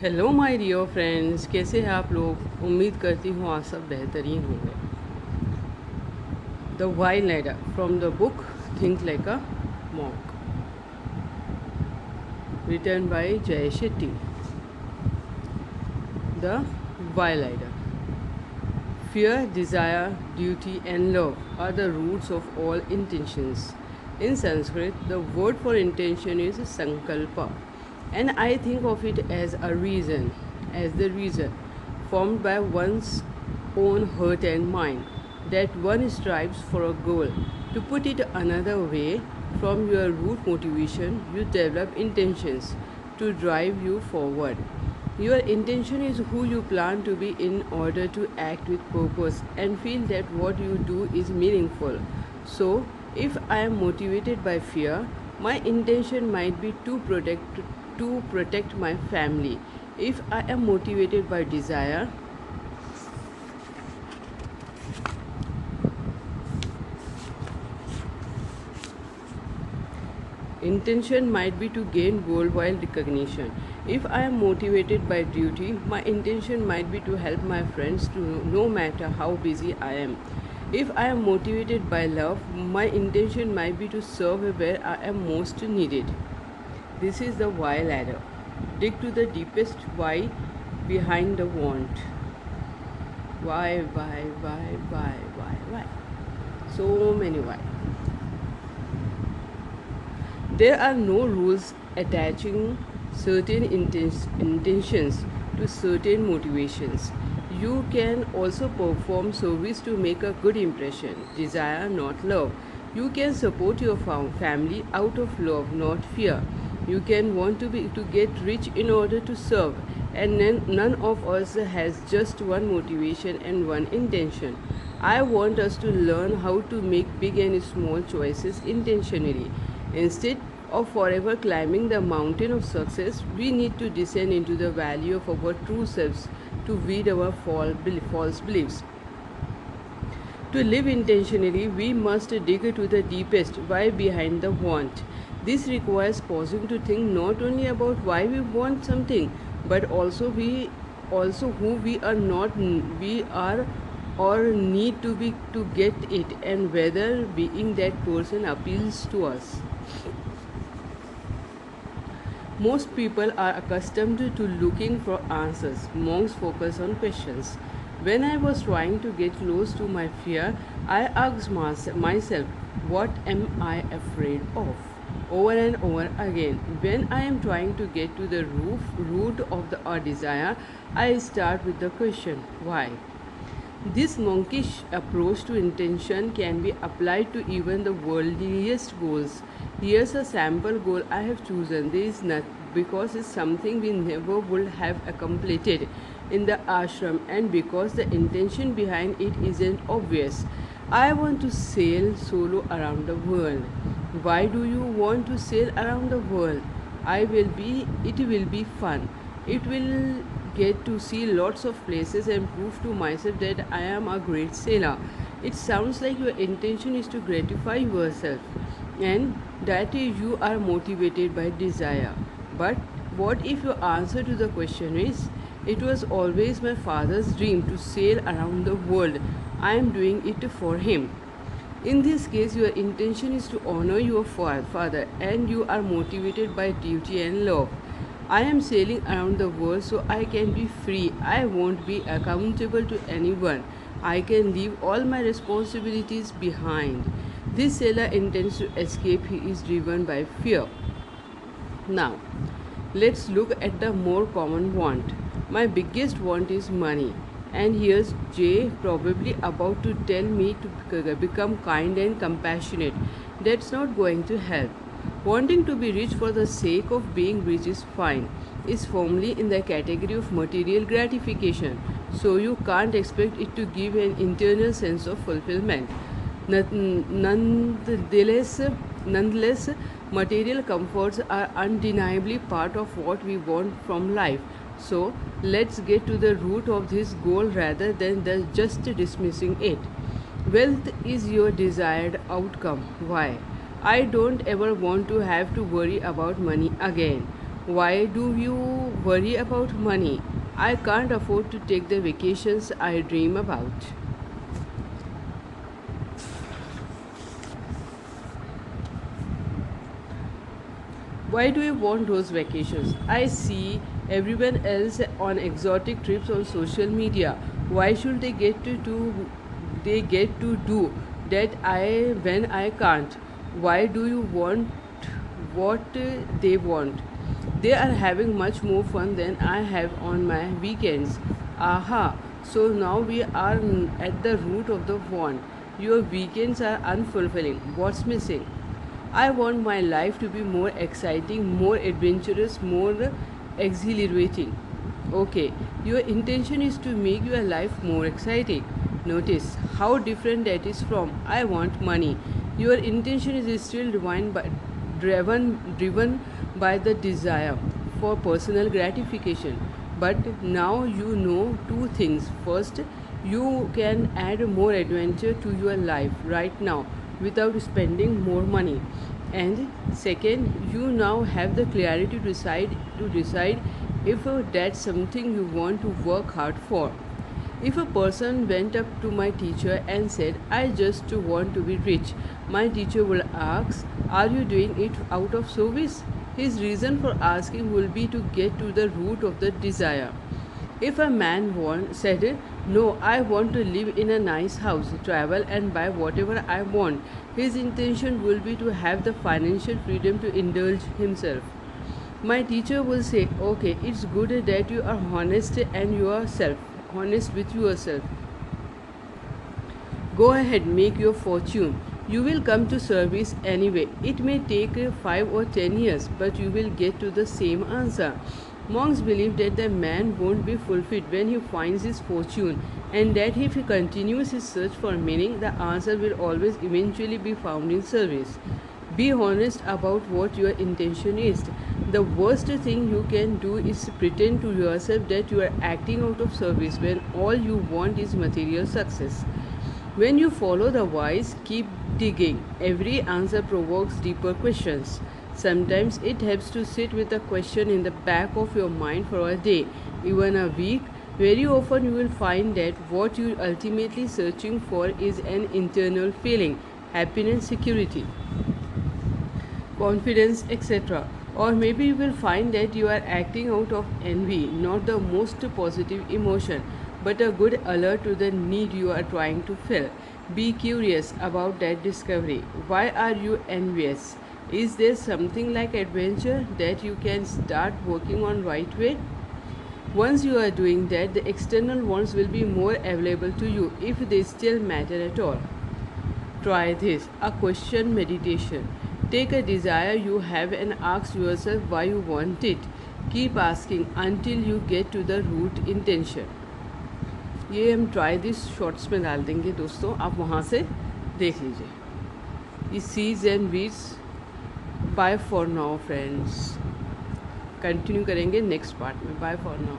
Hello my dear friends, कैसे हैं आप लोग। उम्मीद करती हूँ आप सब बेहतरीन होंगे। The wild rider from the book think like a monk, written by Jay Shetty. The wild rider. Fear, desire, duty, and love are the roots of all intentions. In Sanskrit, the word for intention is sankalpa, and I think of it as the reason formed by one's own heart and mind, that one strives for a goal. To put it another way, from your root motivation, you develop intentions to drive you forward. Your intention is who you plan to be in order to act with purpose and feel that what you do is meaningful. So, if I am motivated by fear, my intention might be to protect my family. If I am motivated by desire, intention might be to gain worldwide recognition. If I am motivated by duty, my intention might be to help my friends to no matter how busy I am. If I am motivated by love, my intention might be to serve where I am most needed. This is the why ladder. Dig to the deepest why behind the want. Why? So many why. There are no rules attaching certain intentions to certain motivations. You can also perform service to make a good impression. Desire, not love. You can support your family out of love, not fear. You can want to get rich in order to serve, and none of us has just one motivation and one intention. I want us to learn how to make big and small choices intentionally. Instead of forever climbing the mountain of success, we need to descend into the valley of our true selves to weed our false beliefs. To live intentionally, we must dig to the deepest why behind the want. This requires pausing to think not only about why we want something, but also who we are or need to be to get it, and whether being that person appeals to us. Most people are accustomed to looking for answers. Monks focus on questions. When I was trying to get close to my fear, I asked myself, what am I afraid of? Over and over again. When I am trying to get to the root of our desire, I start with the question, why? This monkish approach to intention can be applied to even the worldliest goals. Here's a sample goal I have chosen. This is not because it's something we never would have completed in the ashram, and because the intention behind it isn't obvious. I want to sail solo around the world. Why do you want to sail around the world? It will be fun. It will get to see lots of places and prove to myself that I am a great sailor. It sounds like your intention is to gratify yourself and that you are motivated by desire. But what if your answer to the question is, it was always my father's dream to sail around the world. I am doing it for him. In this case, your intention is to honor your father and you are motivated by duty and love. I am sailing around the world so I can be free. I won't be accountable to anyone. I can leave all my responsibilities behind. This sailor intends to escape. He is driven by fear. Now, let's look at the more common want. My biggest want is money. And here's Jay probably about to tell me to become kind and compassionate. That's not going to help. Wanting to be rich for the sake of being rich is fine, is firmly in the category of material gratification, so you can't expect it to give an internal sense of fulfillment. Nonetheless, material comforts are undeniably part of what we want from life. So let's get to the root of this goal rather than just dismissing it. Wealth is your desired outcome. Why? I don't ever want to have to worry about money again. Why do you worry about money? I can't afford to take the vacations I dream about. Why do you want those vacations? I see everyone else on exotic trips on social media. Why should they get to do that I when I can't? Why do you want what they want? They are having much more fun than I have on my weekends. Aha, so now we are at the root of the want. Your weekends are unfulfilling. What's missing? I want my life to be more exciting, more adventurous, more exhilarating. Okay, your intention is to make your life more exciting. Notice how different that is from I want money. Your intention is still driven by the desire for personal gratification. But now you know two things. First, you can add more adventure to your life right now without spending more money. And second, you now have the clarity to decide if that's something you want to work hard for. If a person went up to my teacher and said, I just want to be rich, my teacher will ask, are you doing it out of service? His reason for asking will be to get to the root of the desire. If a man said, no, I want to live in a nice house, travel and buy whatever I want, his intention will be to have the financial freedom to indulge himself. My teacher will say, okay, it's good that you are honest with yourself. Go ahead, make your fortune. You will come to service anyway. It may take 5 or 10 years, but you will get to the same answer. Monks believe that the man won't be fulfilled when he finds his fortune, and that if he continues his search for meaning, the answer will always eventually be found in service. Be honest about what your intention is. The worst thing you can do is pretend to yourself that you are acting out of service when all you want is material success. When you follow the wise, keep digging. Every answer provokes deeper questions. Sometimes it helps to sit with a question in the back of your mind for a day, even a week. Very often you will find that what you are ultimately searching for is an internal feeling, happiness, security, confidence, etc. Or maybe you will find that you are acting out of envy, not the most positive emotion, but a good alert to the need you are trying to fill. Be curious about that discovery. Why are you envious? Is there something like adventure that you can start working on right way? Once you are doing that, the external ones will be more available to you if they still matter at all. Try this, a question meditation. Take a desire you have and ask yourself why you want it. Keep asking until you get to the root intention. ये हम try this shorts में डाल देंगे दोस्तों, आप वहाँ से देख लीजिए. ये सीज and beats. Bye for now friends. Continue करेंगे नेक्स्ट पार्ट में. Bye for now.